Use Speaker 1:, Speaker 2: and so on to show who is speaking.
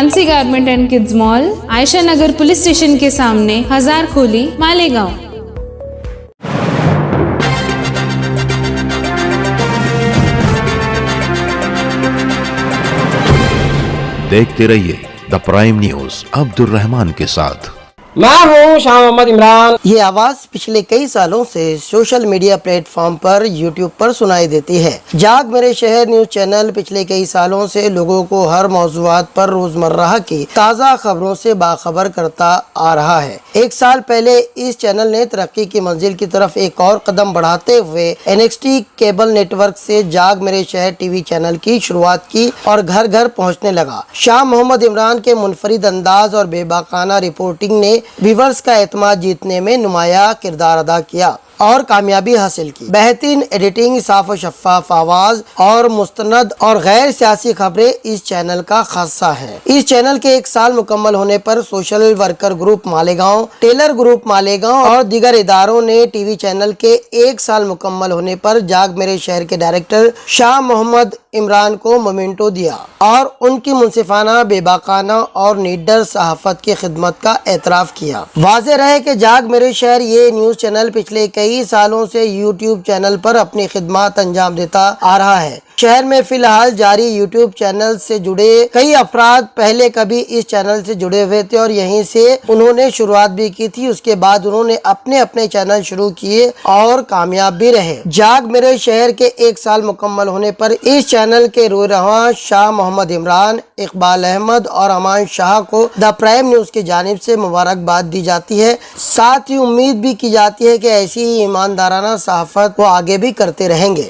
Speaker 1: Fancy garment and kids mall, Ayesha Nagar police station के सामने, हजार खोली, मालेगांव।
Speaker 2: देखते रहिए the prime news Abdul Rahman के साथ।
Speaker 3: मैं हूं शाह मोहम्मद इमरान।
Speaker 4: ये आवाज पिछले कई सालों से सोशल मीडिया प्लेटफॉर्म पर यूट्यूब पर सुनाई देती है। जाग मेरे शहर न्यूज चैनल पिछले कई सालों से लोगों को हर मौजूआत पर रोजमर्रा की ताज़ा खबरों से बाखबर करता आ रहा है। एक साल पहले इस चैनल ने तरक्की की मंजिल की तरफ एक और कदम बढ़ाते हुए NXT केबल नेटवर्क से जाग मेरे शहर टीवी चैनल की शुरुआत की और घर घर पहुँचने लगा। शाह मोहम्मद इमरान के मुनफरिद अंदाज और बेबाकाना रिपोर्टिंग ने व्यूअर्स का एतमाद जीतने में नुमाया किरदार अदा किया और कामयाबी हासिल की। बेहतरीन एडिटिंग, साफ और शफाफ आवाज और मुस्तनद और गैर सियासी खबरें इस चैनल का खासा है। इस चैनल के एक साल मुकम्मल होने पर social worker group Malegaon, tailor group Malegaon और दीगर इदारों ने टीवी चैनल के एक साल मुकम्मल होने पर जाग मेरे शहर के डायरेक्टर शाह मोहम्मद इमरान को मोमेंटो दिया और उनकी मुनसिफाना, बेबाकाना और निडर सहाफत की खिदमत का एतराफ़ किया। वाज़ेह रहे कि जाग मेरे शहर ये न्यूज़ चैनल पिछले कई सालों से यूट्यूब चैनल पर अपनी खिदमत अंजाम देता आ रहा है। शहर में फिलहाल जारी यूट्यूब चैनल से जुड़े कई अफराद पहले कभी इस चैनल से जुड़े हुए थे और यहीं से उन्होंने शुरुआत भी की थी। उसके बाद उन्होंने अपने अपने चैनल शुरू किए और कामयाब भी रहे। जाग मेरे शहर के एक साल मुकम्मल होने पर इस चैनल के रोहरवा शाह मोहम्मद इमरान, इकबाल अहमद और अमान शाह को द प्राइम न्यूज की जानिब से मुबारकबाद दी जाती है। साथ ही उम्मीद भी की जाती है कि ऐसी ईमानदाराना सहाफत वो आगे भी करते रहेंगे।